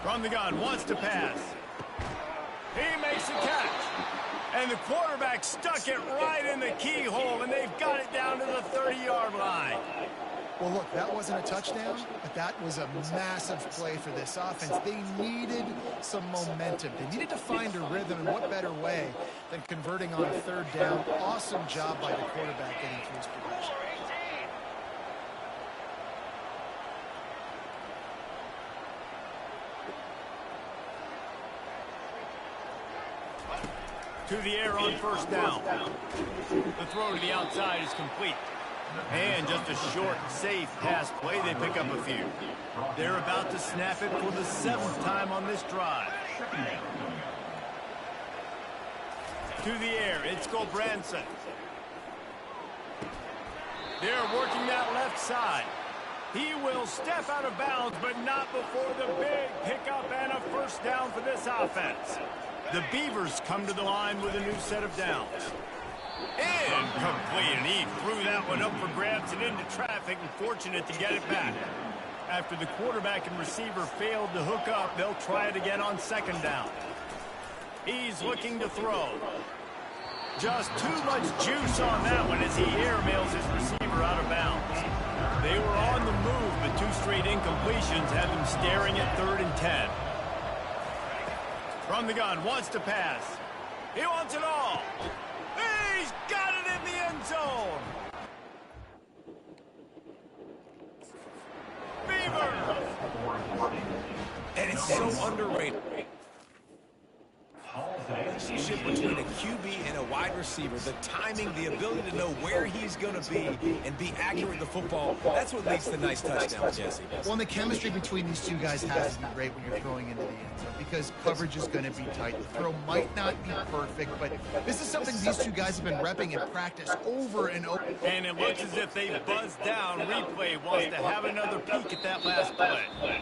From the gun, wants to pass. He makes the catch. And the quarterback stuck it right in the keyhole, and they've got it down to the 30-yard line. Well, look, that wasn't a touchdown, but that was a massive play for this offense. They needed some momentum. They needed to find a rhythm, and what better way than converting on third down. Awesome job by the quarterback getting through his progression. To the air on first down. The throw to the outside is complete. And just a short, safe pass play. They pick up a few. They're about to snap it for the 7th time on this drive. To the air, it's Gulbranson. They're working that left side. He will step out of bounds, but not before the big pickup and a first down for this offense. The Beavers come to the line with a new set of downs. Incomplete, and he threw that one up for grabs and into traffic, and fortunate to get it back. After the quarterback and receiver failed to hook up, they'll try it again on second down. He's looking to throw. Just too much juice on that one as he airmails his receiver out of bounds. They were on the move, but 2 straight incompletions had them staring at 3rd and 10. From the gun, wants to pass. He wants it all. He's got it in the end zone. Beaver. And it's so underrated. The relationship between a QB and a wide receiver, the timing, the ability to know where he's going to be and be accurate with the football, that's what leads to nice touchdowns, Jesse. Well, and the chemistry between these two guys has to be great when you're throwing into the end zone because coverage is going to be tight. The throw might not be perfect, but this is something these two guys have been repping in practice over and over. And it looks as if they buzzed down. Replay wants to have another peek at that last play.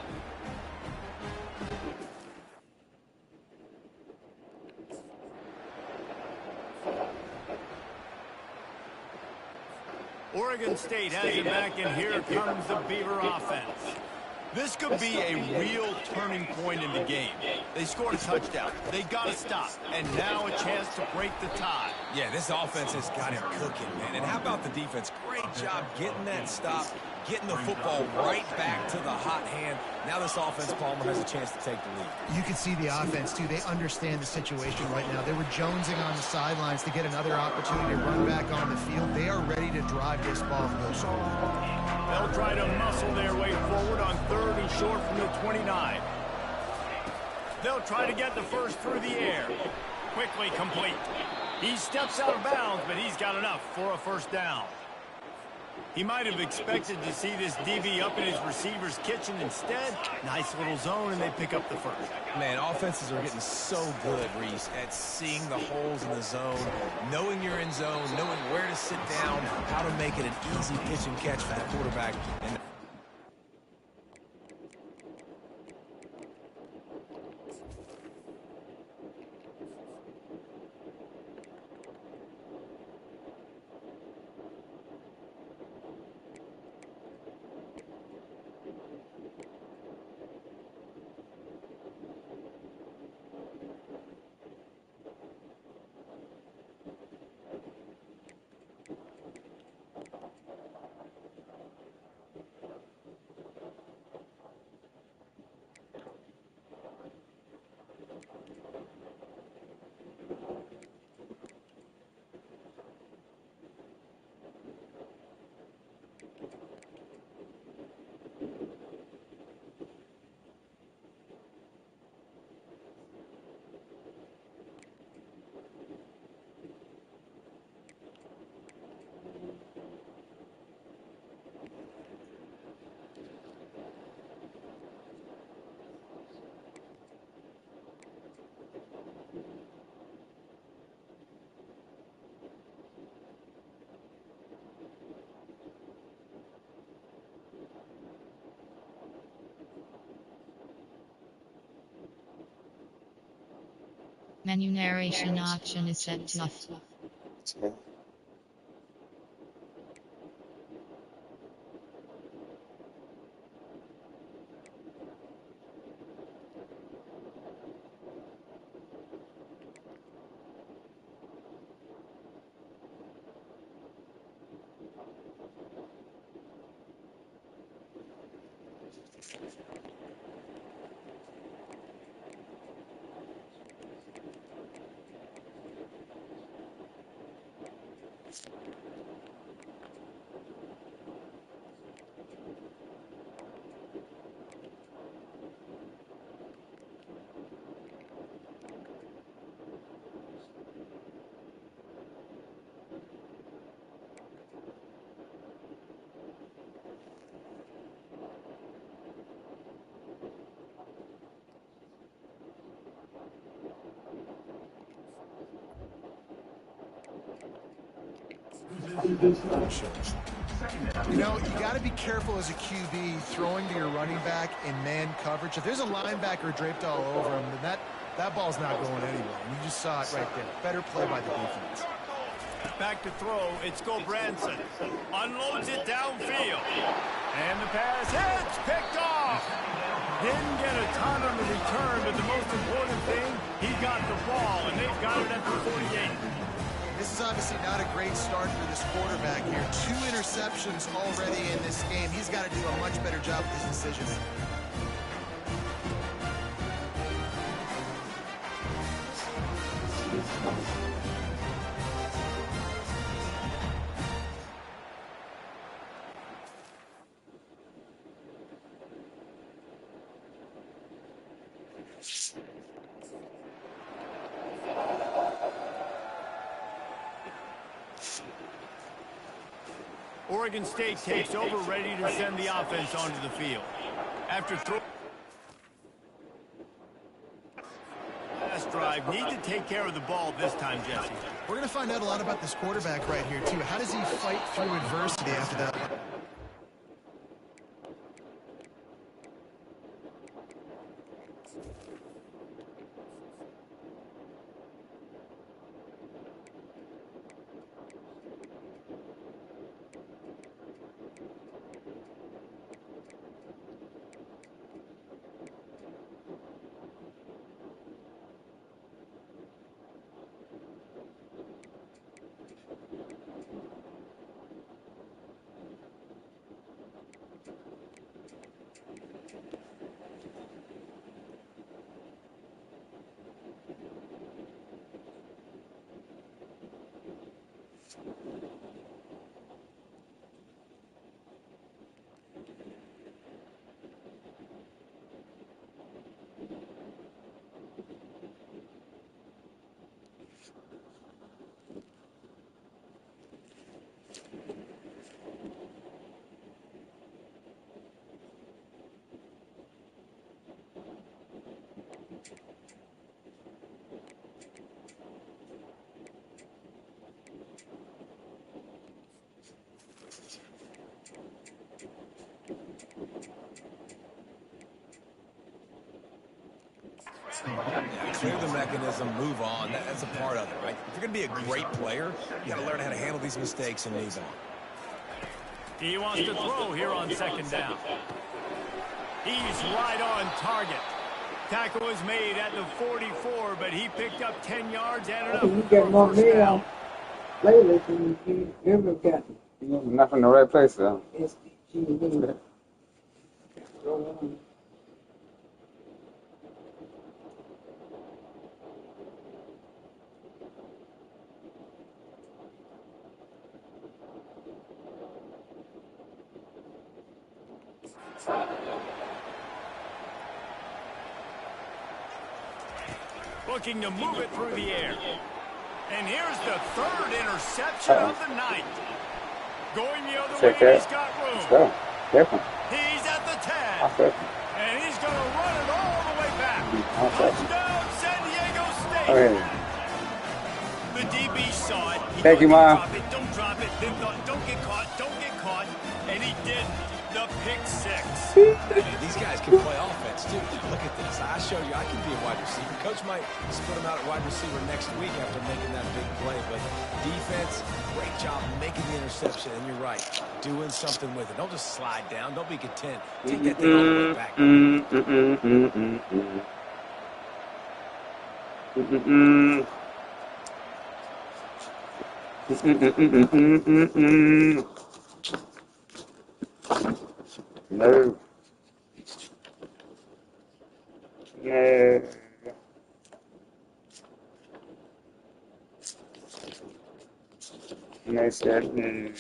Oregon State has it back, and here comes the Beaver offense. This could be a real turning point in the game. They scored a touchdown. They got to stop, and now a chance to break the tie. Yeah, this offense has got him cooking, man. And how about the defense? Great job getting that stop, getting the football right back to the hot hand. Now this offense, Palmer, has a chance to take the lead. You can see the offense, too. They understand the situation right now. They were jonesing on the sidelines to get another opportunity to run back on the field. They are ready to drive this ball and go score. They'll try to muscle their way forward on 3rd and short from the 29. They'll try to get the first through the air. Quickly complete. He steps out of bounds, but he's got enough for a first down. He might have expected to see this DB up in his receiver's kitchen. Instead, nice little zone, and they pick up the first. Man, offenses are getting so good, Reese, at seeing the holes in the zone, knowing you're in zone, knowing where to sit down, how to make it an easy pitch and catch for the quarterback. And Menu narration option is set to off. You know, you got to be careful as a QB throwing to your running back in man coverage. If there's a linebacker draped all over him, then that ball's not going anywhere. And you just saw it right there. Better play by the defense. Back to throw, it's Branson. Unloads it downfield. And the pass hits, picked off. Didn't get a ton on the return, but the most important thing, he got the ball, and they've got it at the 48. This is obviously not a great start for this quarterback here. 2 interceptions already in this game. He's got to do a much better job with his decisions. Oregon State takes over, ready to send the offense onto the field. After last drive, need to take care of the ball this time, Jesse. We're going to find out a lot about this quarterback right here, too. How does he fight through adversity after that? Clear the mechanism, move on. That's a part of it, right? If you're going to be a great player, you got to learn how to handle these mistakes and move on. He wants to throw here on second down. He's right on target. Tackle was made at the 44, but he picked up 10 yards and enough You get more meal lately than you ever got. Not in the right place, though. Looking to move it through the air. And here's the 3rd interception of the night. Going the other way, he's got room. Let's go. Careful. He's at the 10. And he's going to run it all the way back. Touchdown, San Diego State. Okay. The DB saw it. He Thank you, Mom. Don't drop it. Then thought, don't get caught. And he didn't. The pick 6. These guys can play offense, too. Look at this. I showed you I can be a wide receiver. Coach might split him out at wide receiver next week after making that big play. But defense, great job making the interception. And you're right, doing something with it. Don't just slide down. Don't be content. Take that thing all the way back. No. No. No, sir. No.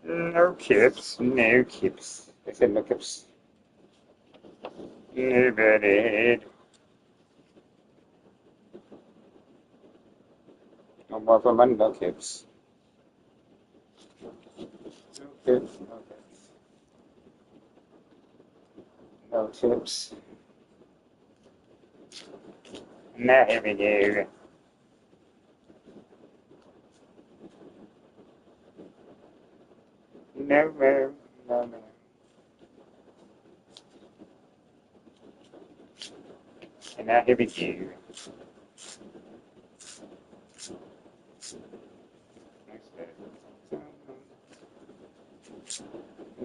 No kips. No kips. I said no kips. Nobody. No more for money, no kips. No kips. No kips. No chips. No, here we go. No, no, no, no. And now here we go.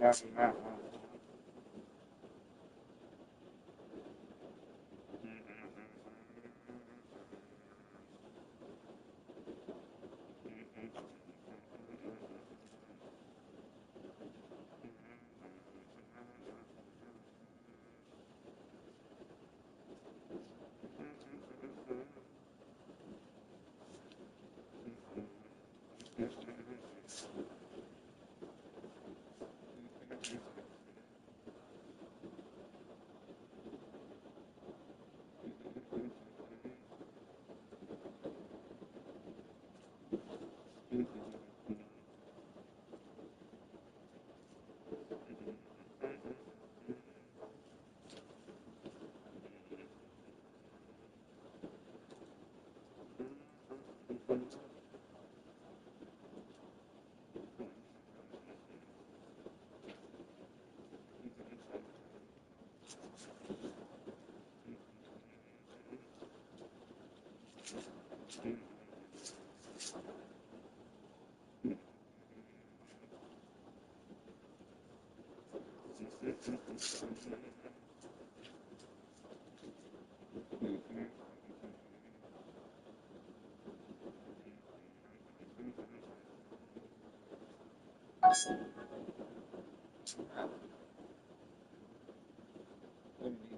No, no.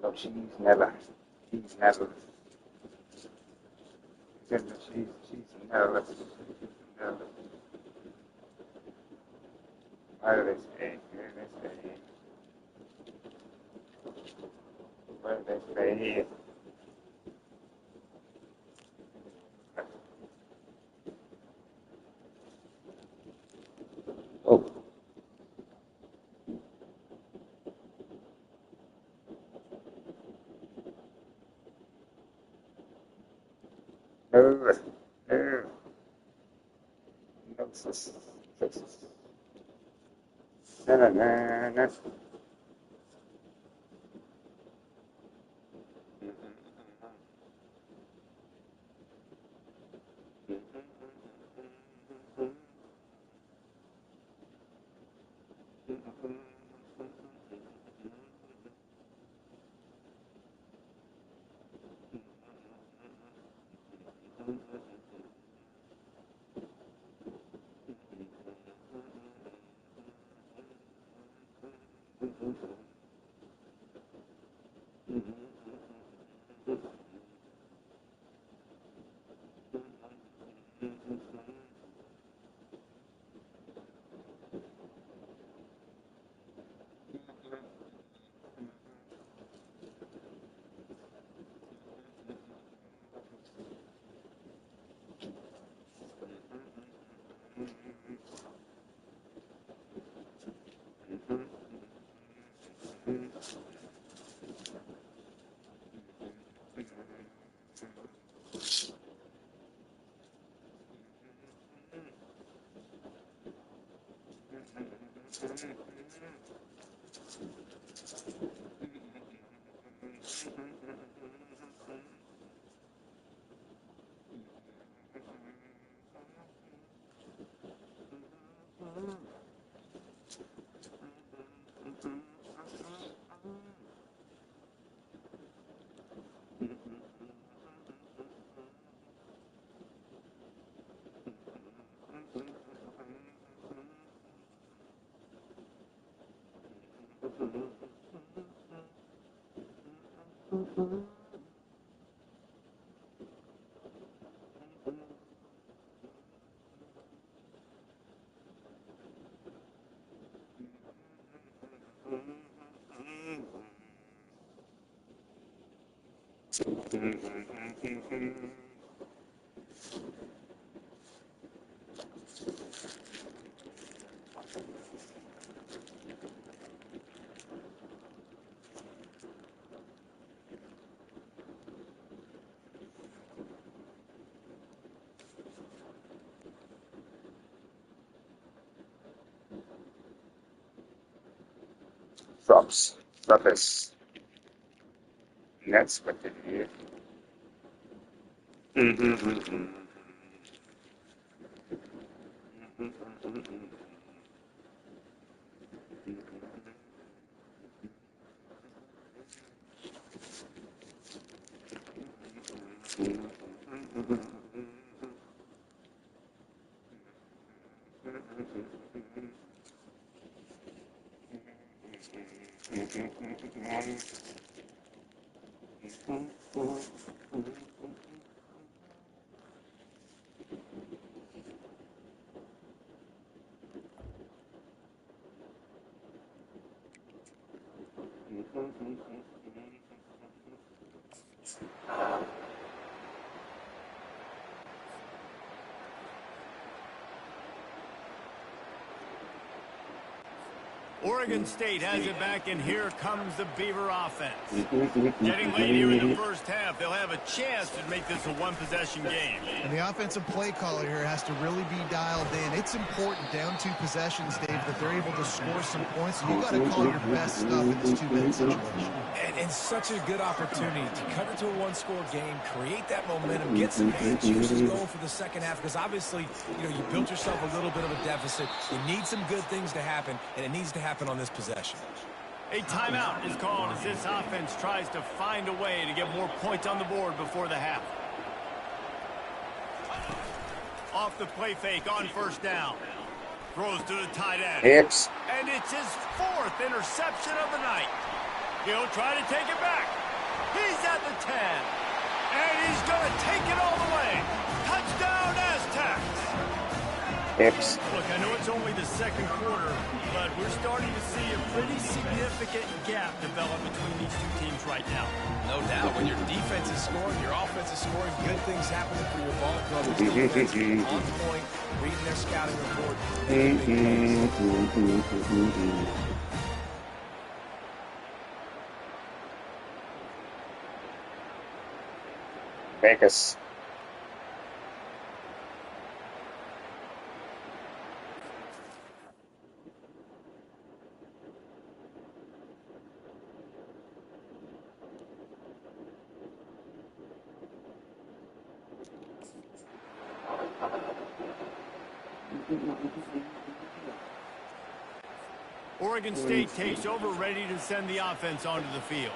No cheese, never. Cheese, never. Good cheese, never. Never. Why do they say? Where do they say? Where do they say? Oh. No. No. No, sis. No, no, no, no. Props, surface, next material. Oregon State has it back, and here comes the Beaver offense. Getting late here in the first half, they'll have a chance to make this a one-possession game. And the offensive play caller here has to really be dialed in. It's important down 2 possessions, Dave, that they're able to score some points. So you got to call your best stuff in this 2-minute situation. And such a good opportunity to cut it to a one-score game, create that momentum, get some hand juices going for the second half, because obviously, you built yourself a little bit of a deficit. You need some good things to happen, and it needs to happen on this possession. A timeout is called as this offense tries to find a way to get more points on the board before the half. Off the play fake on first down. Throws to the tight end. Hips. And it's his 4th interception of the night. He'll try to take it back. He's at the 10. And he's going to take it all the way. Touchdown, Aztecs. Hips. Look, I know it's only the second quarter, but we're starting to see a pretty significant gap develop between these 2 teams right now. No doubt. When your defense is scoring, your offense is scoring, good things happen for your ball brothers. Defense on point, reading their scouting report. Vegas. Oregon State takes over, ready to send the offense onto the field.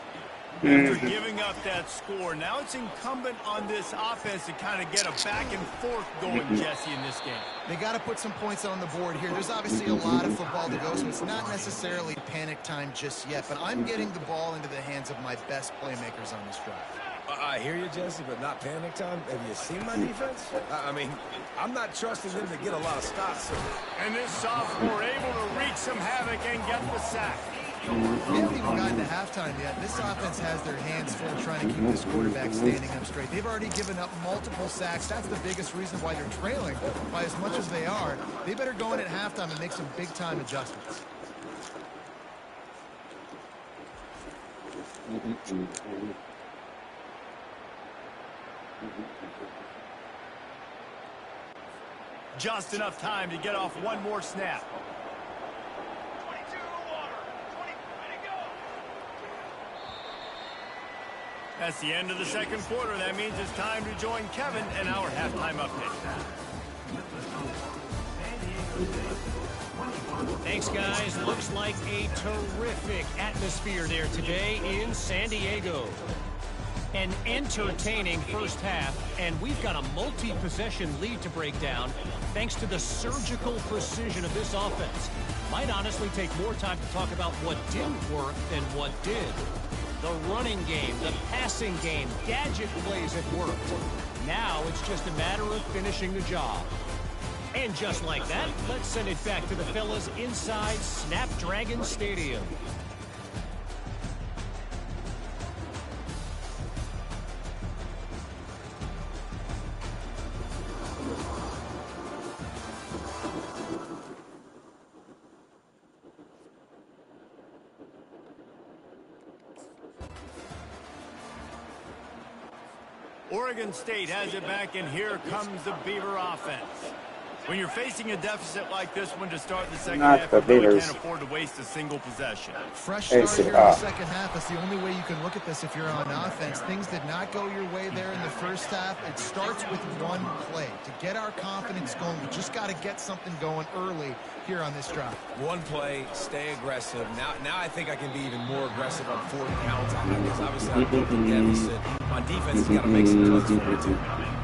After giving up that score, now it's incumbent on this offense to kind of get a back and forth going, Jesse, in this game. They got to put some points on the board here. There's obviously a lot of football to go, so it's not necessarily panic time just yet, but I'm getting the ball into the hands of my best playmakers on this drive. I hear you, Jesse, but not panic time. Have you seen my defense? I mean, I'm not trusting them to get a lot of stops. And this sophomore able to wreak some havoc and get the sack. We haven't even gotten to halftime yet. This offense has their hands full trying to keep this quarterback standing up straight. They've already given up multiple sacks. That's the biggest reason why they're trailing by as much as they are. They better go in at halftime and make some big-time adjustments. Just enough time to get off one more snap. That's the end of the second quarter. That means it's time to join Kevin and our halftime update. Thanks, guys. Looks like a terrific atmosphere there today in San Diego. An entertaining first half, and we've got a multi-possession lead to break down thanks to the surgical precision of this offense. Might honestly take more time to talk about what didn't work than what did. The running game, the passing game, gadget plays have worked. Now it's just a matter of finishing the job. And just like that, let's send it back to the fellas inside Snapdragon Stadium. Oregon State has it back, and here comes the Beaver offense. When you're facing a deficit like this one to start the second half, you really can't afford to waste a single possession. Fresh start here in the second half. That's the only way you can look at this if you're on offense. Things did not go your way there in the first half. It starts with one play. To get our confidence going, we just got to get something going early here on this drive. One play, stay aggressive. Now I think I can be even more aggressive on fourth downs because obviously I'm built the deficit. On defense, you got to make some plays for it too.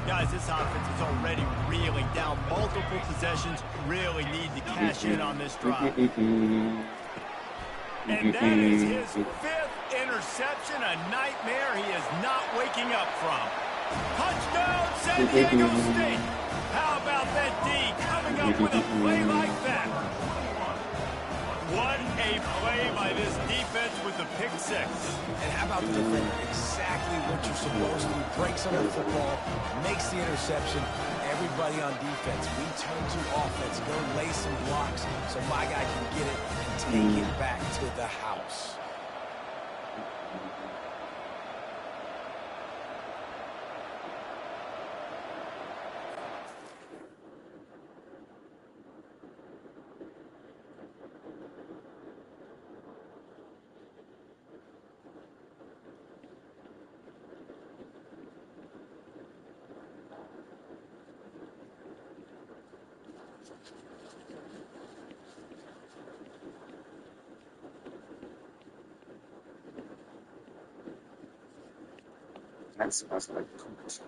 Guys, this offense is already reeling down. Multiple possessions, really need to cash in on this drive. And that is his fifth interception, a nightmare he is not waking up from. Touchdown, San Diego State. How about that D coming up with a play like that? What a play by this defense with the pick six. And how about the defender? Exactly what you're supposed to. Breaks on the football, makes the interception. Everybody on defense, we turn to offense. Go lay some blocks so my guy can get it and take it back to the house. That smells like cooked.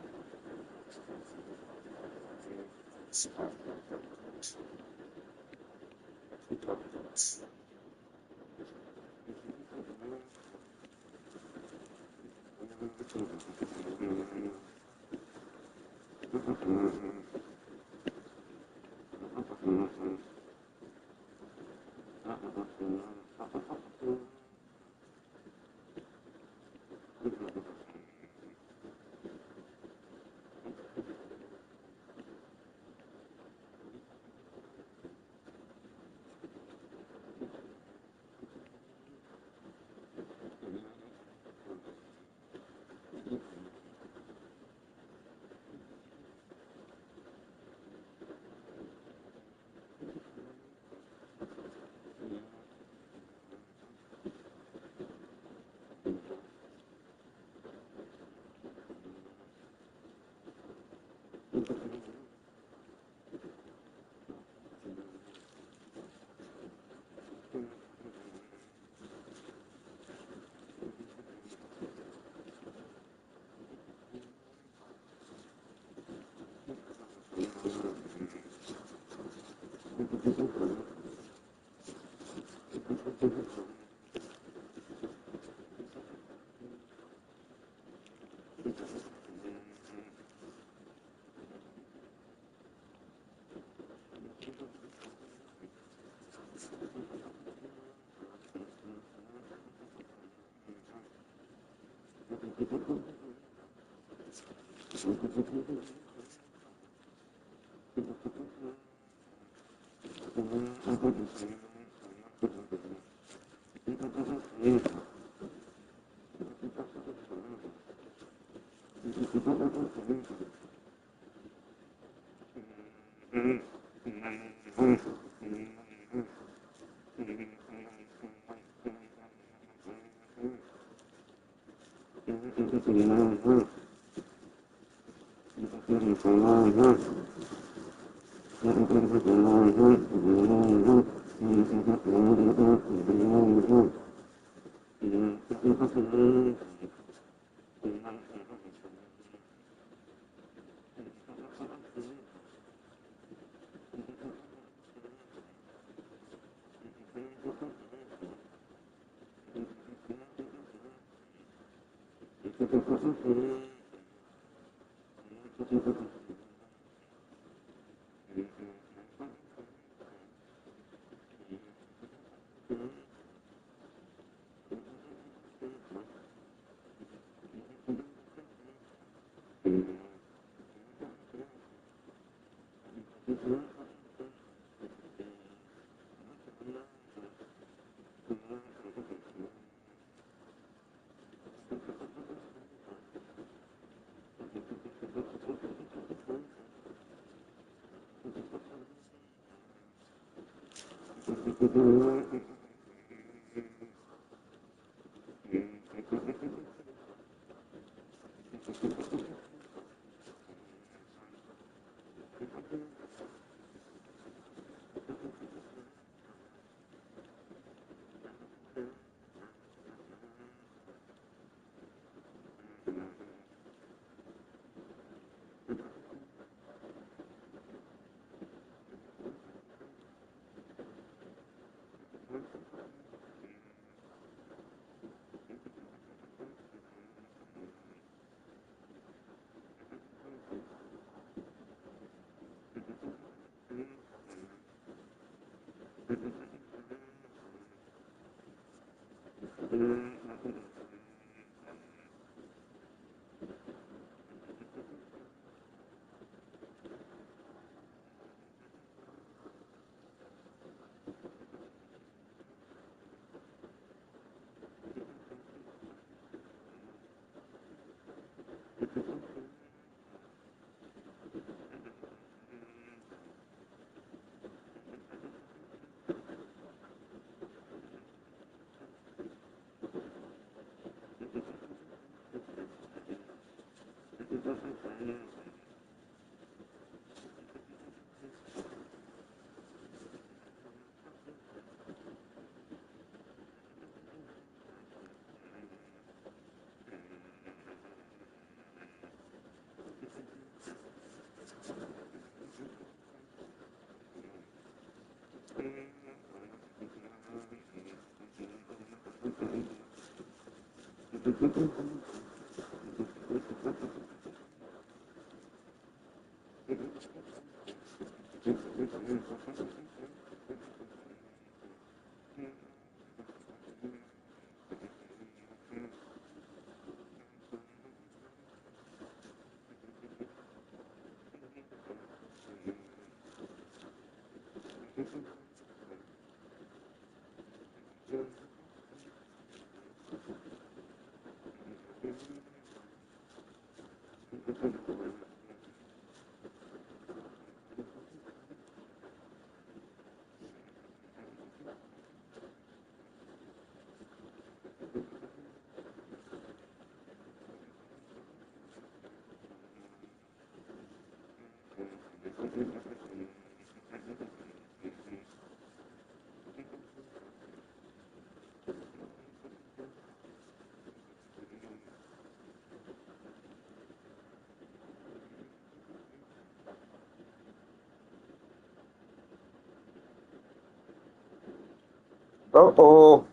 Uh-oh.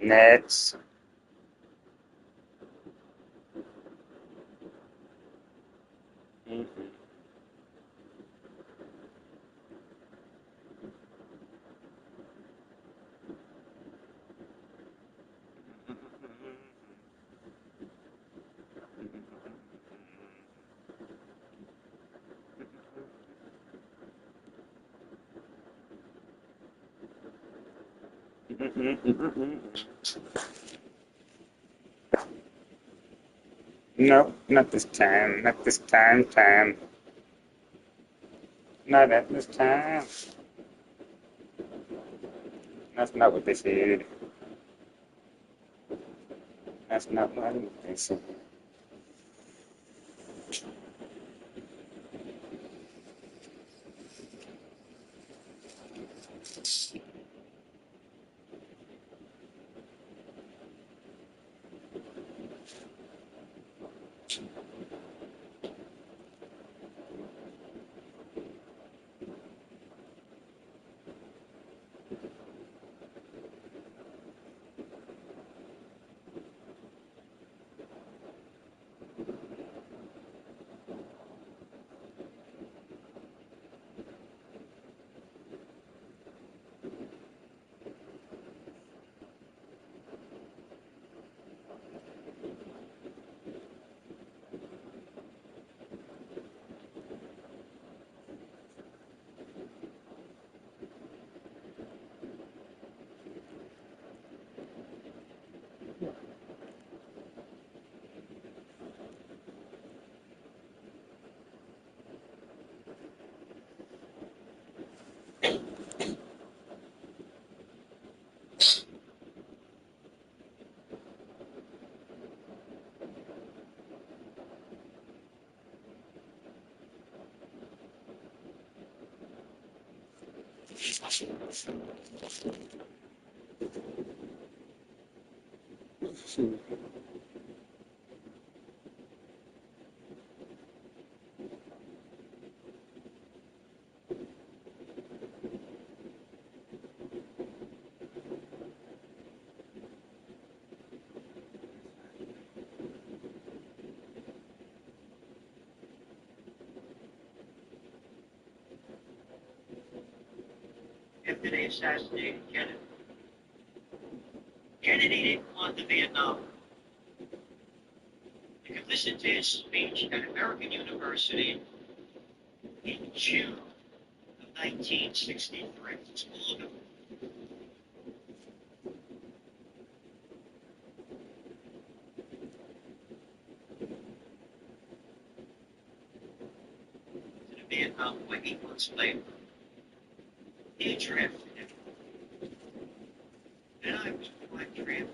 Nets. No, not this time. Not this time. Not at this time. That's not what they said. That's not what they said. After they assassinated Kennedy, Kennedy didn't want the Vietnam War. You can listen to his speech at American University in June of 1963. It's all of it. To the Vietnam War 8 months later. He drafted him. And I was quite drafted.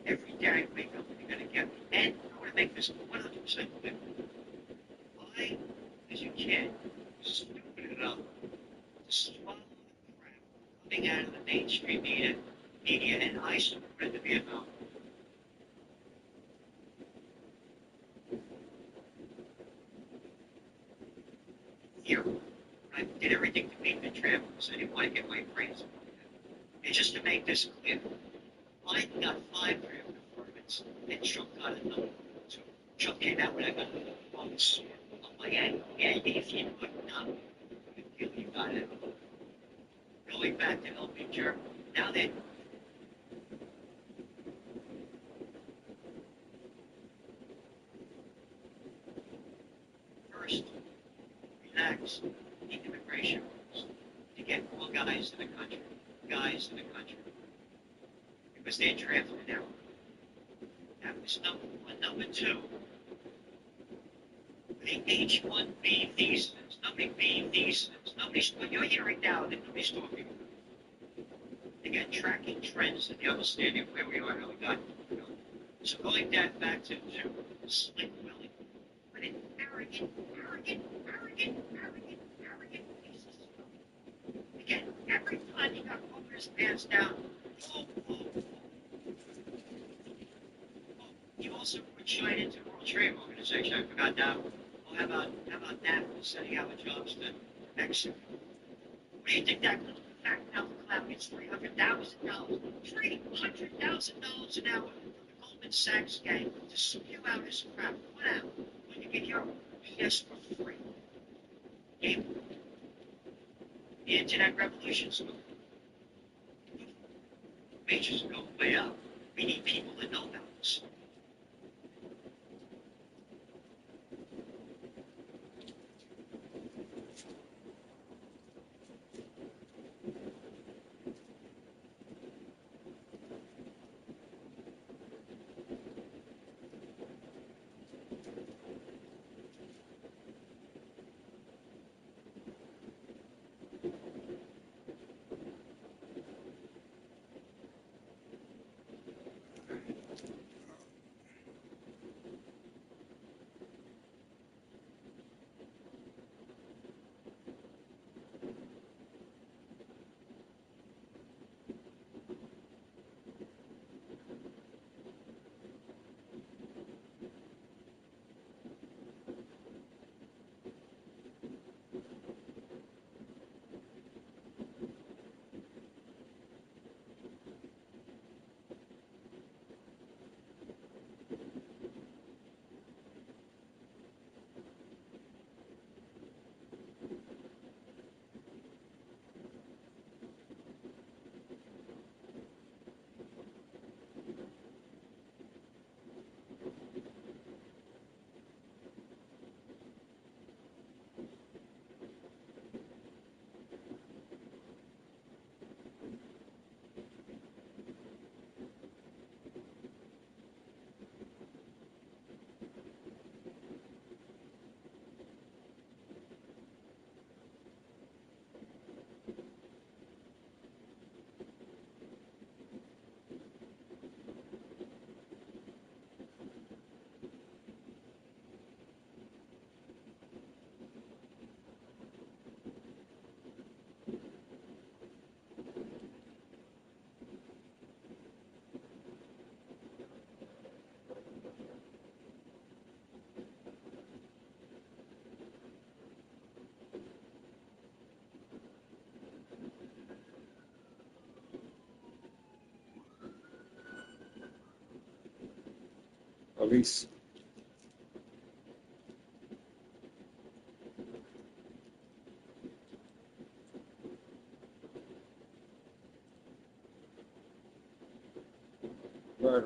Every day I wake up and you're going to get me. And I want to make this 100% clear. I, as a kid, was stupid enough to swallow the crap coming out of the mainstream media, and I supported the Vietnam War. Here, I did everything to beat the travels. I didn't want to get my brains. And just to make this clear, I got 5 draft departments, and Trump got another 2. Trump came out when I got on the sword on my ankle. Yeah, if you would not, you got it. Going back to LBJ, now then, first, relax the immigration rules to get more guys in the country. Because they drafted out. That was number 1. Number 2, the H-1B visas. Nobody B visas. Nobody's, what you're hearing now that nobody's talking about. Again, tracking trends and the understanding of where we are, how we got. So going back to Slick Willie. But an arrogant piece of stuff. Again, every time he got over his pants down, he also put China into the World Trade Organization. I forgot that one. Well, how about NAFTA sending out jobs to Mexico? What do you think that was? In fact, now the cloud gets $300,000. $300,000 an hour from the Goldman Sachs gang to spew out his crap. What out? When you get your BS for free. Game. The Internet Revolution's going. Wages are going way up. We need people that know about this. Police. Right.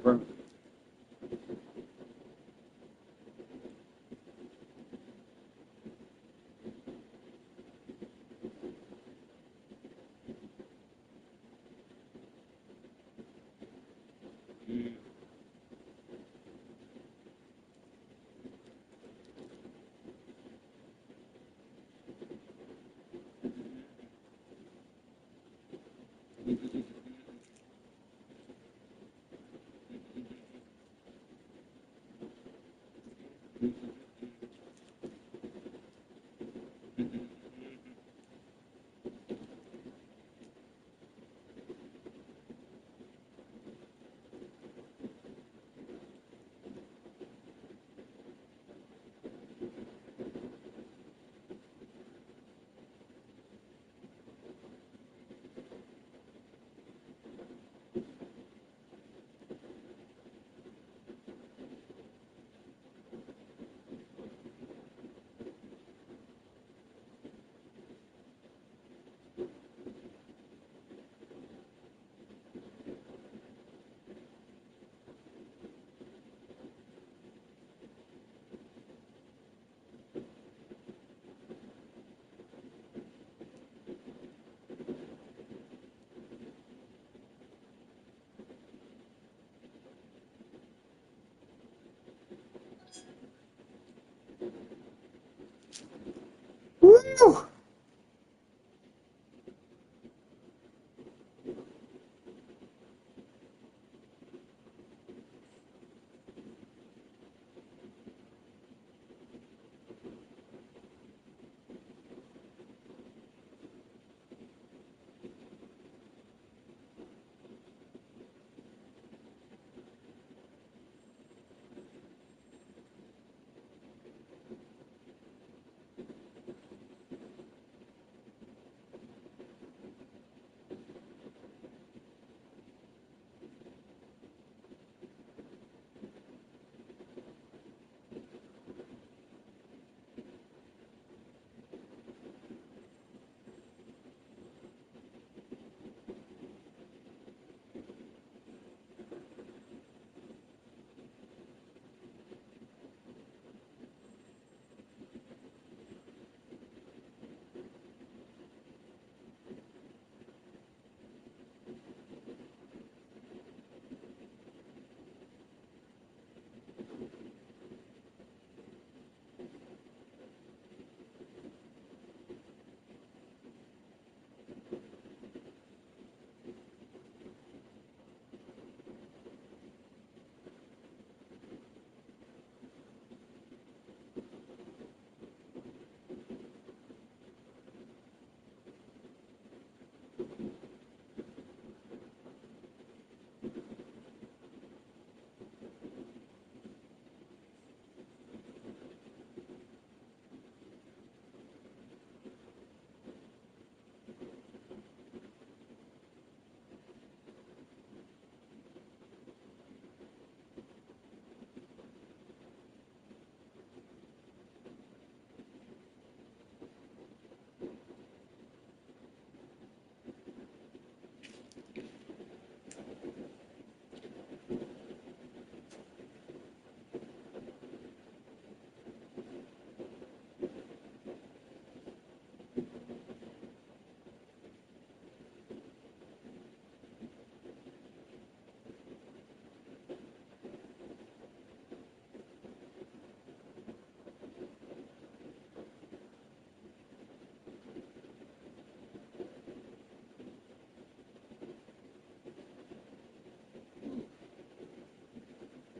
Woo!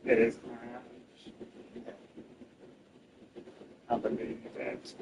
It is. I believe that.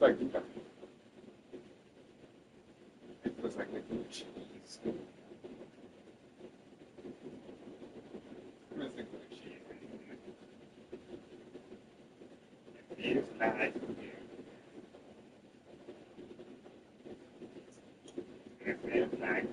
like it looks like liquid cheese. It's liquid cheese. It feels like it feels like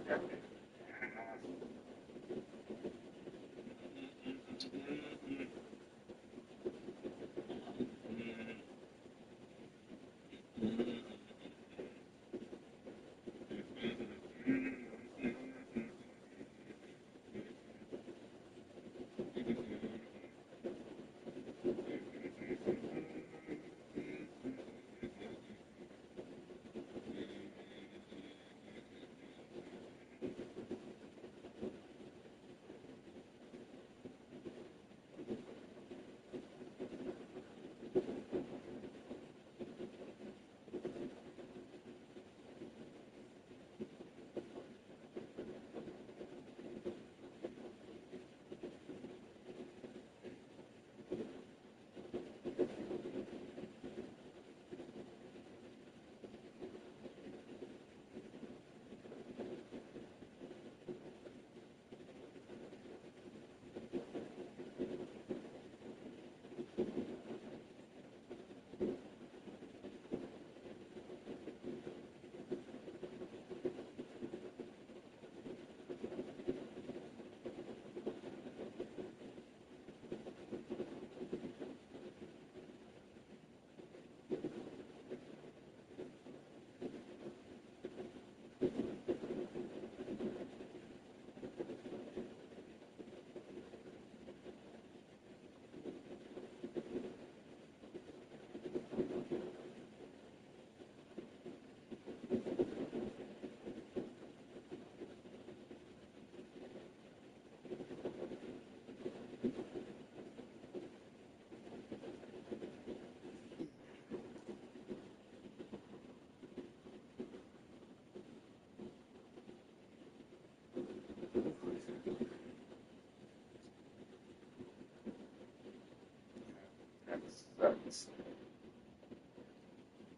sucks.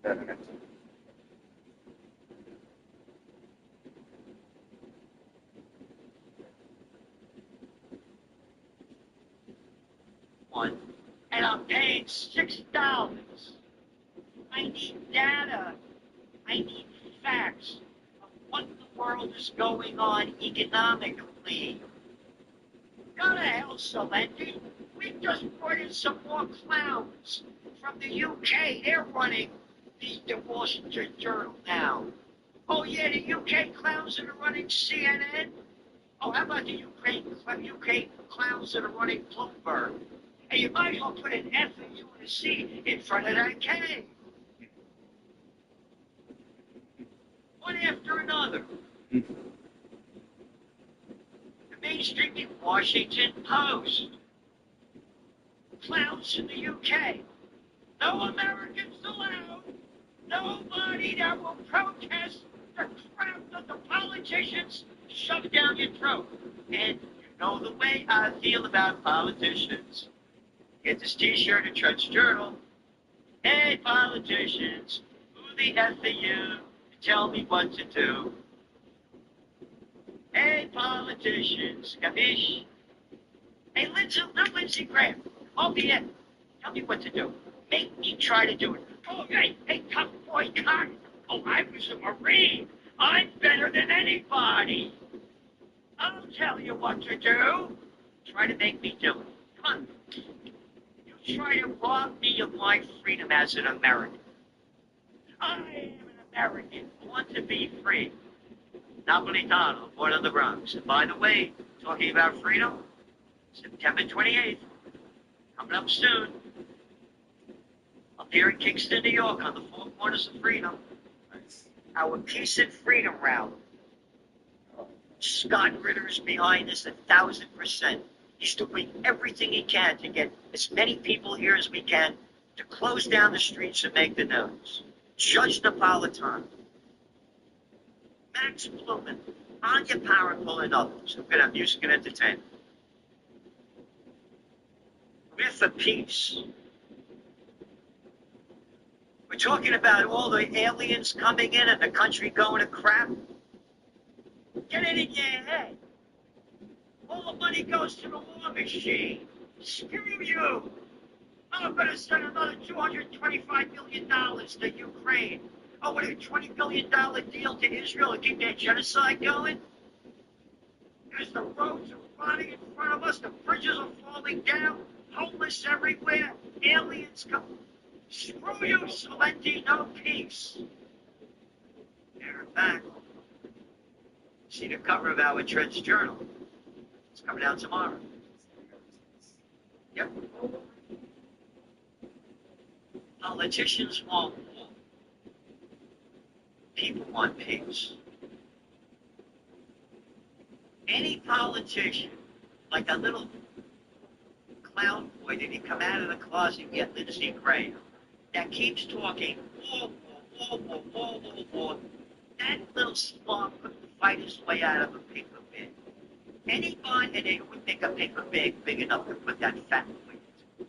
Doesn't it? One, and I'm paying $6. I need data. I need facts of what the world is going on economically. Go to hell, Salendi. We've just brought in some more clowns from the UK. They're running the Wall Street Journal now. Oh, yeah, the UK clowns that are running CNN. Oh, how about the UK clowns that are running Bloomberg? And you might as well put an F and U and a C in front of that K. One after another. The mainstream Washington Post. Clowns in the UK. No Americans allowed. Nobody that will protest the crap that the politicians shove down your throat. And you know the way I feel about politicians. Get this t-shirt at Church Journal. Hey, politicians, who the F are you to tell me what to do? Hey, politicians, capiche? Hey, Lindsey Graham, albeit, tell me what to do. Make me try to do it. Oh, hey, tough boy, cock. Oh, I was a Marine. I'm better than anybody. I'll tell you what to do. Try to make me do it. Come on. You try to rob me of my freedom as an American. I am an American, born to be free. Napolitano, born in the Bronx. And by the way, talking about freedom, September 28th, coming up soon. Up here in Kingston, New York, on the Four Corners of Freedom. Nice. Our Peace and Freedom rally. Scott Ritter is behind us 1,000%. He's doing everything he can to get as many people here as we can to close down the streets and make the news. Judge Napolitano, Max Blumen, Anya Paracle, and others. We're going to have music and entertainment. We're for peace. We're talking about all the aliens coming in and the country going to crap. Get it in your head. All the money goes to the war machine. Screw you. I'm going to send another $225 million to Ukraine. Oh, what a $20 billion deal to Israel to keep that genocide going? As the roads are rotting in front of us, the bridges are falling down, homeless everywhere, aliens come. Screw you, Celenti, no peace. They're back. See the cover of our Trends Journal. It's coming out tomorrow. Yep. Politicians want war. People want peace. Any politician, like a little clown boy, did he come out of the closet and get Lindsey Graham, that keeps talking war, war, war, war, war, war, that little slug couldn't fight his way out of a paper bag. Anybody, and they would make a paper bag big enough to put that fat boy into.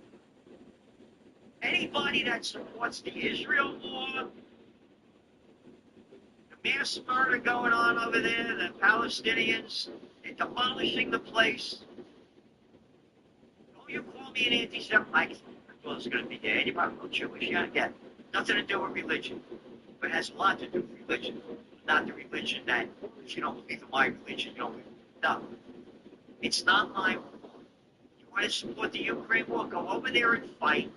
Anybody that supports the Israel war, the mass murder going on over there, the Palestinians, they're demolishing the place. Oh, you call me an anti-Semite? Well, it's going to be there. You're probably Jewish. Yeah, again, nothing to do with religion. But it has a lot to do with religion. Not the religion that, if you don't believe in my religion, you don't believe. No. It's not my war. You want to support the Ukraine war? Go over there and fight.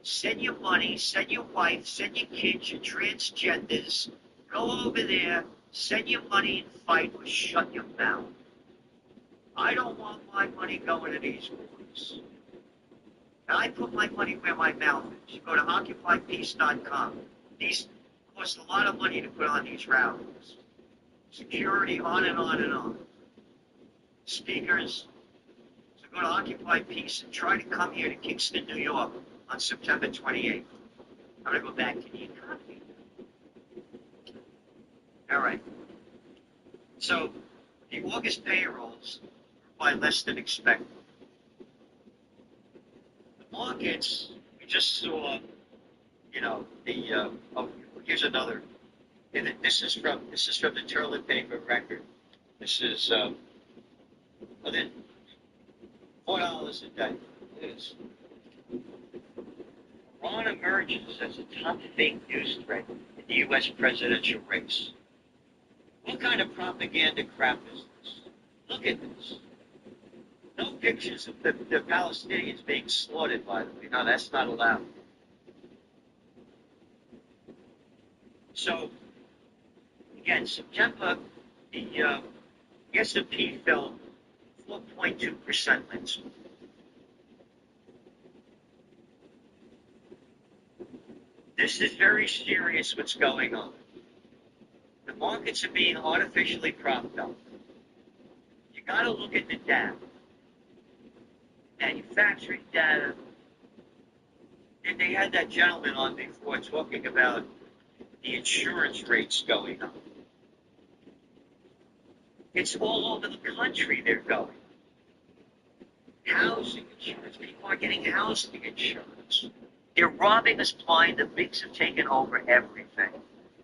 Send your money, send your wife, send your kids, your transgenders. Go over there, send your money and fight, or shut your mouth. I don't want my money going to these wars. And I put my money where my mouth is. You go to OccupyPeace.com. These cost a lot of money to put on these rallies. Security, on and on and on. Speakers. So go to Occupy Peace and try to come here to Kingston, New York on September 28th. I'm going to go back to the economy. All right. So the August payrolls were by less than expected. The markets, we just saw, here's another. And this is from the Turlet Paper Record. This is $4 a day. It is. Iran emerges as a top fake news threat in the U.S. presidential race. What kind of propaganda crap is this? Look at this. No pictures of the Palestinians being slaughtered, by the way. No, that's not allowed. So, again, September, the S&P fell 4.2% last week. This is very serious what's going on. The markets are being artificially propped up. You got to look at the data. Manufacturing data. And they had that gentleman on before talking about the insurance rates going up. It's all over the country they're going. Housing insurance. People are getting housing insurance. They're robbing us blind. The bigs have taken over everything.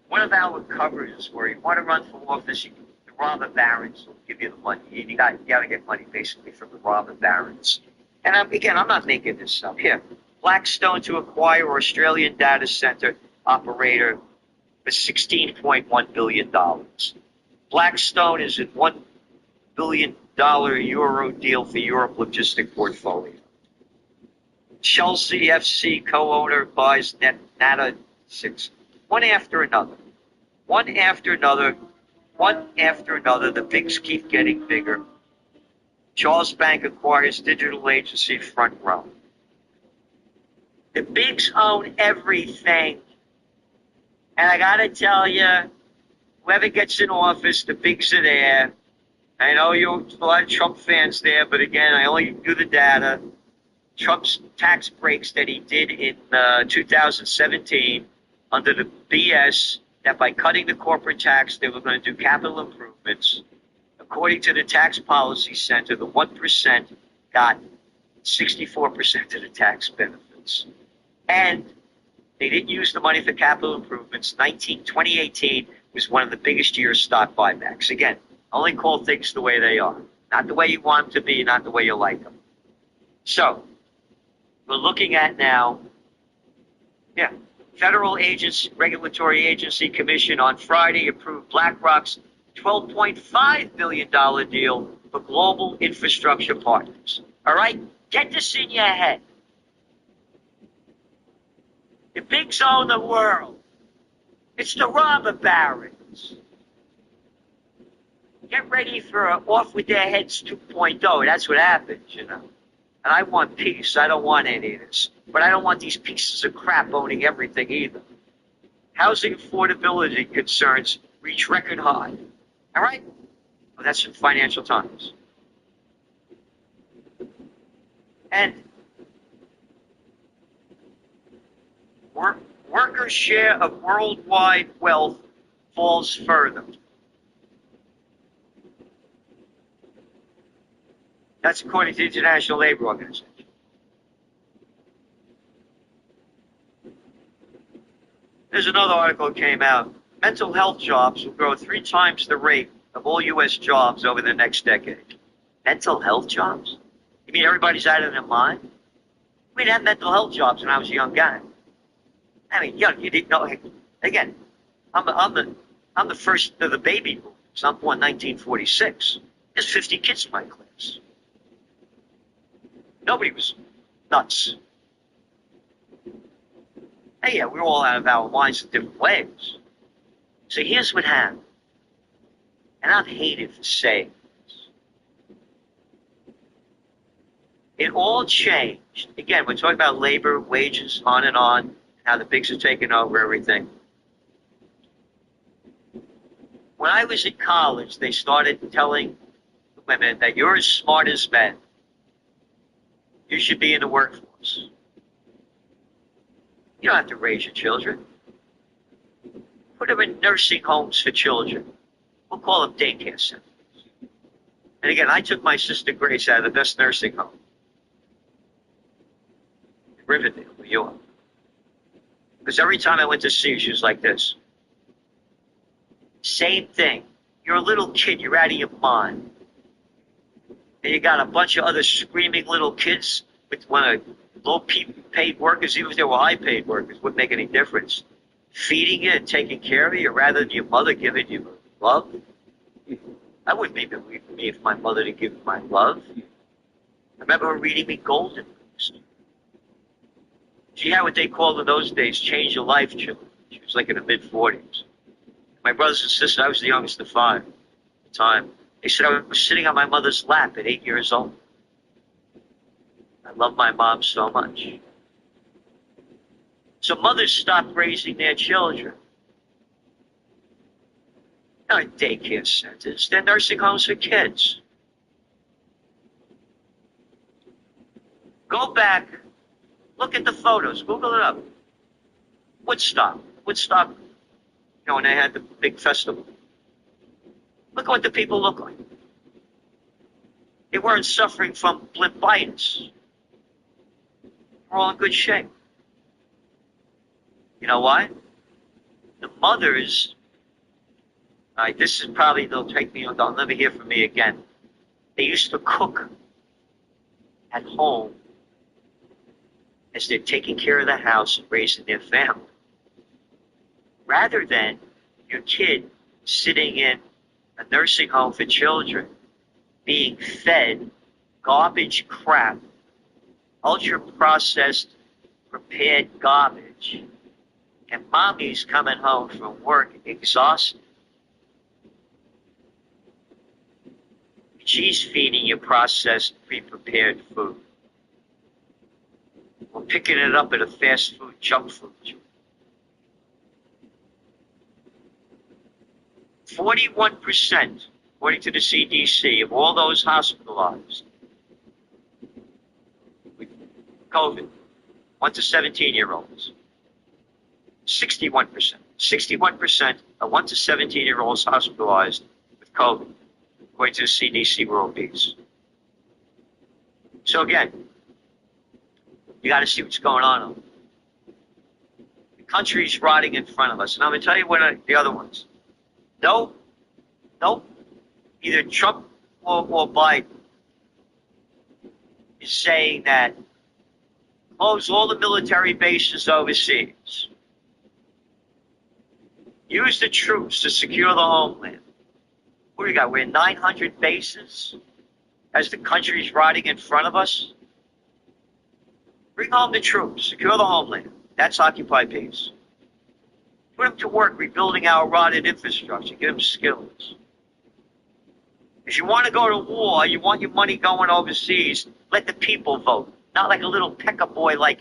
One of our covers where you want to run for office, the robber barons will give you the money. You got to get money basically from the robber barons. And I'm not making this up. Here, Blackstone to acquire Australian data center operator for $16.1 billion. Blackstone is a $1 billion euro deal for Europe logistic portfolio. Chelsea FC co-owner buys Nata 6. One after another. One after another. One after another. The bigs keep getting bigger. Charles Bank acquires digital agency Front Row. The bigs own everything. And I got to tell you, whoever gets in office, the bigs are there. I know you're a lot of Trump fans there, but again, I only do the data. Trump's tax breaks that he did in 2017 under the BS that by cutting the corporate tax, they were going to do capital improvements. According to the Tax Policy Center, the 1% got 64% of the tax benefits. And They didn't use the money for capital improvements. 2018 was one of the biggest years stock buybacks. Again, only call things the way they are. Not the way you want them to be, not the way you like them. So, we're looking at now, Federal Regulatory Agency Commission on Friday approved BlackRock's $12.5 billion deal for global infrastructure partners. All right? Get this in your head. The bigs own the world. It's the robber barons. Get ready for off with their heads 2.0. That's what happens, you know. And I want peace. I don't want any of this. But I don't want these pieces of crap owning everything either. Housing affordability concerns reach record high. All right? Well, that's in Financial Times. And workers' share of worldwide wealth falls further. That's according to the International Labor Organization. There's another article that came out. Mental health jobs will grow 3 times the rate of all U.S. jobs over the next decade. Mental health jobs? You mean everybody's out of their mind? We didn't have mental health jobs when I was a young guy. I mean, young, you didn't know. Again, I'm the first of the baby boomers. I'm born 1946. There's 50 kids in my class. Nobody was nuts. Hey, yeah, we're all out of our minds in different ways. So here's what happened. And I'm hated for saying this. It all changed. Again, we're talking about labor, wages, on, how the bigs are taking over everything. When I was in college, they started telling women that you're as smart as men. You should be in the workforce. You don't have to raise your children. Put them in nursing homes for children. We'll call them daycare centers. And again, I took my sister Grace out of the best nursing home in Riverdale, New York. Because every time I went to see her, she was like this. Same thing. You're a little kid. You're out of your mind. And you got a bunch of other screaming little kids with one of low-paid workers, even if they were high-paid workers, wouldn't make any difference. Feeding you and taking care of you rather than your mother giving you love. I wouldn't even believe me if my mother didn't give me my love. I remember her reading me Golden Books. She had what they called in those days, change your life children. She was like in the mid-40s. My brothers and sisters, I was the youngest of 5 at the time. They said I was sitting on my mother's lap at 8 years old. I love my mom so much. So mothers stopped raising their children. They're not daycare centers. They're nursing homes for kids. Go back. Look at the photos. Google it up. Woodstock. Woodstock, you know, when they had the big festival. Look at what the people look like. They weren't suffering from blimpitis. We're all in good shape. You know why? The mothers, all right, this is probably, they'll take me, they'll never hear from me again. They used to cook at home as they're taking care of the house and raising their family. Rather than your kid sitting in a nursing home for children being fed garbage crap, ultra-processed, prepared garbage, and mommy's coming home from work exhausted. She's feeding you processed, pre-prepared food. Or picking it up at a fast food, junk food. 41%, according to the CDC, of all those hospitalized with COVID, 1 to 17-year-olds. 61% of 1 to 17-year-olds hospitalized with COVID, according to the CDC World Peace. So again, you got to see what's going on. country's rotting in front of us. And I'm going to tell you what the other ones. Nope. Either Trump or Biden is saying that close all the military bases overseas. Use the troops to secure the homeland. What do we got? We're 900 bases as the country's rotting in front of us. Bring home the troops. Secure the homeland. That's occupied base. Put them to work rebuilding our rotted infrastructure. Give them skills. If you want to go to war, you want your money going overseas, let the people vote. Not like a little pecker boy like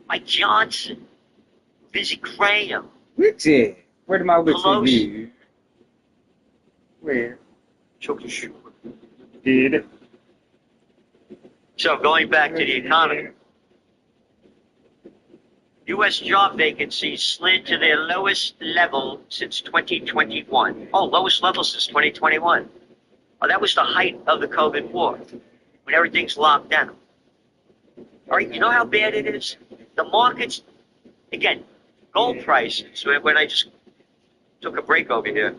Mike Johnson, Lindsey Graham. Richard, where did my Richard Pelosi. live? Where? Choke your shoe. Did. So going back to the economy. U.S. job vacancies slid to their lowest level since 2021. Oh, lowest level since 2021. Oh, that was the height of the COVID war, when everything's locked down. All right, you know how bad it is? The markets, again, gold prices, when I just took a break over here,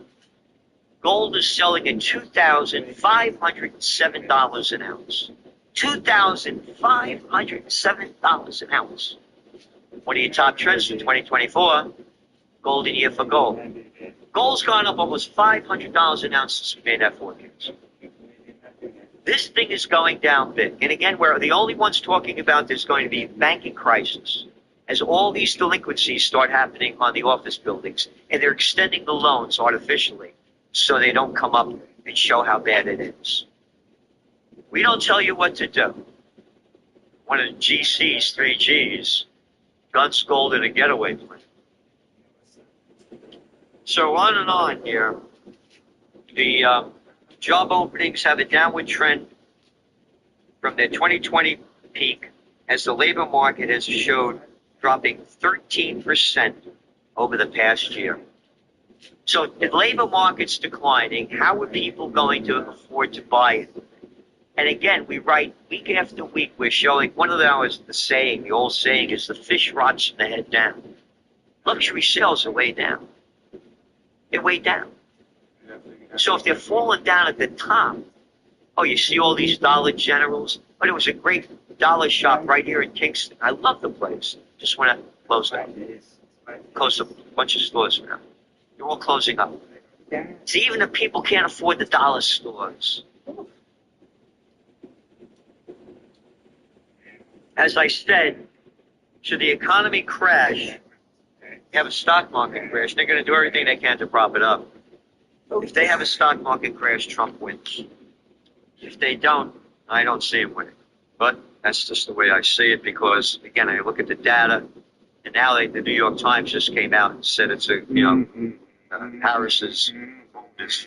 gold is selling at $2,507 an ounce. $2,507 an ounce. One of your top trends for 2024, golden year for gold. Gold's gone up almost $500 an ounce since we made that forecast. This thing is going down big. And again, we're the only ones talking about there's going to be a banking crisis as all these delinquencies start happening on the office buildings, and they're extending the loans artificially so they don't come up and show how bad it is. We don't tell you what to do. One of the GC's 3Gs gun scolded a getaway plan. So on and on here. The job openings have a downward trend from their 2020 peak as the labor market has showed dropping 13% over the past year. So the labor market's declining. How are people going to afford to buy it? And again, we write week after week, we're showing one of the old saying is the fish rots from the head down. Luxury sales are way down. They're way down. So if they're falling down at the top, oh, you see all these Dollar Generals. But it was a great dollar shop right here in Kingston. I love the place. Just want to close down. Close a bunch of stores now. They're all closing up. See, even the people can't afford the dollar stores. As I said, should the economy crash, you have a stock market crash, they're going to do everything they can to prop it up. If they have a stock market crash, Trump wins. If they don't, I don't see him winning. But that's just the way I see it because, again, I look at the data, and now the New York Times just came out and said it's Harris is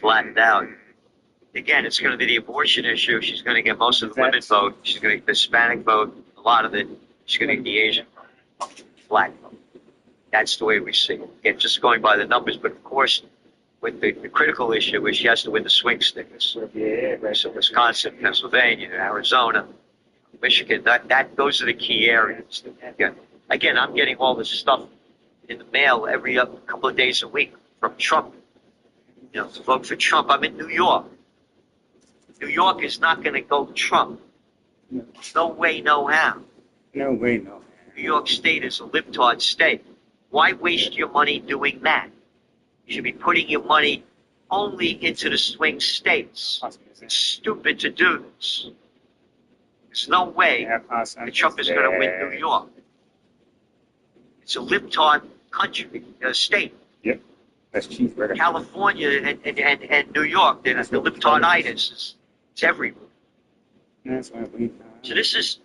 flattened out. Again, it's going to be the abortion issue. She's going to get most of the women vote. She's going to get the Hispanic vote. A lot of it, she's going to get the Asian black vote. That's the way we see it. Again, just going by the numbers, but of course, with the critical issue is she has to win the swing states. So Wisconsin, Pennsylvania, Arizona, Michigan, those are the key areas. Again, I'm getting all this stuff in the mail every couple of days a week from Trump. To vote for Trump. I'm in New York. New York is not going to go Trump. No way, no how. No way, no how. New York State is a libtard state. Why waste your money doing that? You should be putting your money only into the swing states. It's stupid to do this. There's no way that Trump is going to win New York. It's a libtard country, state. Yep. That's cheeseburger. California and New York, the libtarditis it's everywhere. That's why we. So this is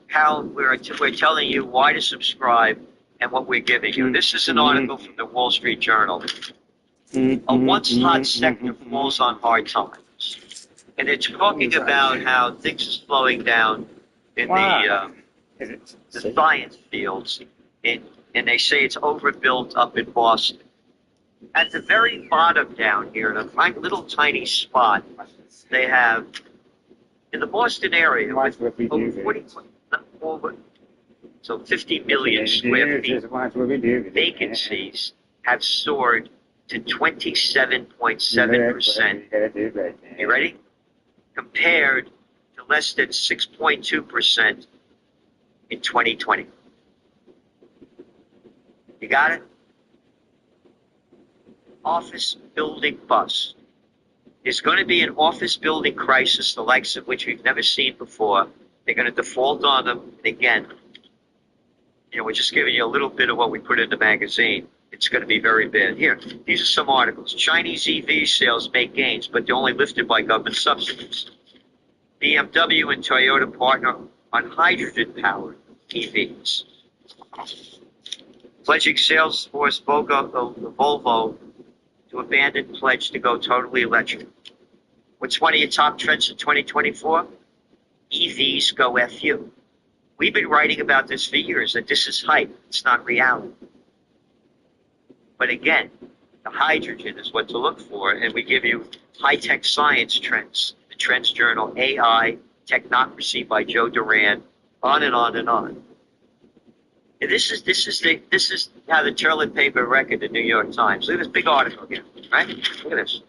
how we're telling you why to subscribe and what we're giving you. This is an article from the Wall Street Journal. A once hot sector falls on hard times, and it's talking about how things is slowing down in the science fields, and they say it's overbuilt up in Boston. At the very bottom down here, in a little tiny spot, they have in the Boston area with over So 50 million square feet. Vacancies have soared to 27.7%. You ready? Compared to less than 6.2% in 2020. You got it? Office building bust. There's going to be an office building crisis, the likes of which we've never seen before. They're going to default on them. And again, we're just giving you a little bit of what we put in the magazine. It's going to be very bad. Here, these are some articles. Chinese EV sales make gains, but they're only lifted by government subsidies. BMW and Toyota partner on hydrogen-powered EVs. Pledging Salesforce Volvo to abandon pledge to go totally electric. What's one of your top trends in 2024? EVs go FU. We've been writing about this for years, that this is hype. It's not reality. But again, the hydrogen is what to look for, and we give you high-tech science trends. The Trends Journal, AI, Technocracy by Joe Duran, on and on and on. And this is how the toilet paper record, the New York Times. Look at this big article here, right? Look at this.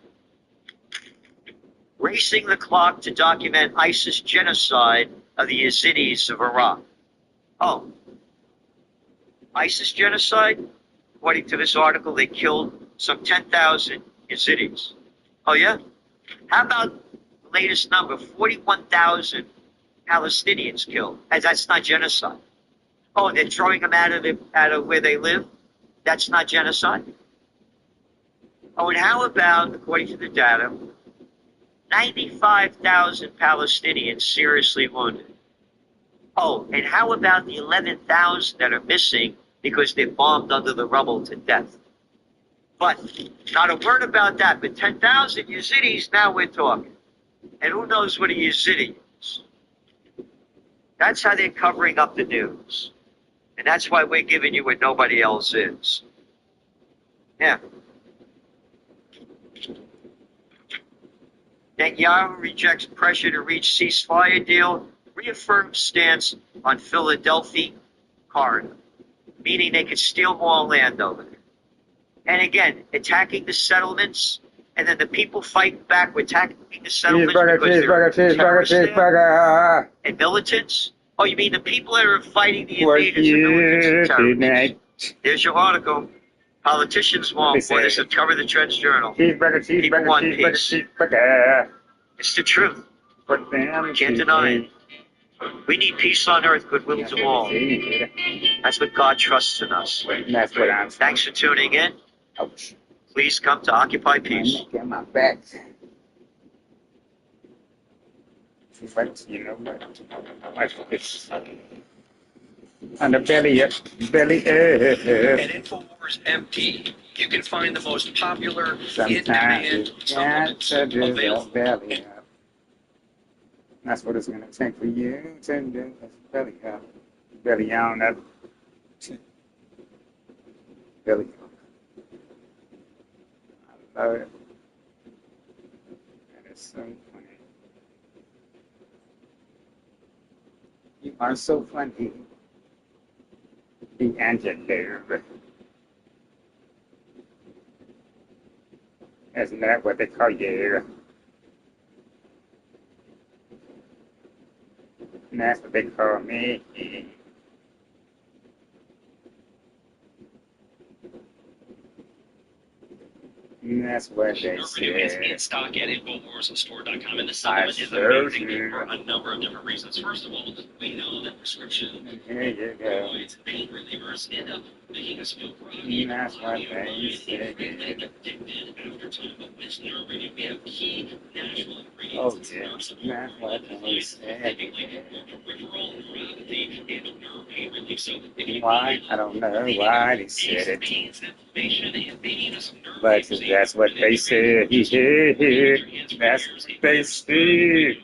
Racing the clock to document ISIS genocide of the Yazidis of Iraq. Oh, ISIS genocide? According to this article, they killed some 10,000 Yazidis. Oh, yeah? How about the latest number, 41,000 Palestinians killed? That's not genocide. Oh, they're throwing them out of where they live? That's not genocide? Oh, and how about, according to the data, 95,000 Palestinians seriously wounded? Oh, and how about the 11,000 that are missing because they're bombed under the rubble to death? But not a word about that. But 10,000 Yazidis, now we're talking. And who knows what a Yazidi is? That's how they're covering up the news. And that's why we're giving you what nobody else is. Yeah. Netanyahu rejects pressure to reach ceasefire deal, reaffirms stance on Philadelphia corridor, meaning they could steal more land over there. And again, attacking the settlements, and then the people fighting back with attacking the settlements because they're terrorists and militants. Oh, you mean the people that are fighting the invaders and militants and terrorists? There's your article. Politicians want more. This is cover the Trends Journal. People want peace. It's the truth. Can't deny it. We need peace on earth, goodwill to all. That's what God trusts in us. That's what I'm saying. Thanks for tuning in. Ouch. Please come to Occupy Peace. Get my back. You know what? It's on the belly up. At InfoWars MP, you can find the most popular in-demand supplements available. Belly up. That's what it's going to take for you to do. Belly up. Belly on up. Belly up. I love it. That is so funny. You are so funny. The Angela. Isn't that what they call you? And that's what they call me. And that's what they say. Is in stock at InfoWarsStore.com, and the supplement is amazing for a number of different reasons. First of all, we know that prescription steroids, pain relievers end up making us feel groggy. That's what they say. Addicted after time, but with nerve radio, we have key natural ingredients. Oh, yeah. That's what they say. Why? I don't know why they said it. But that's what they said. That's what they said.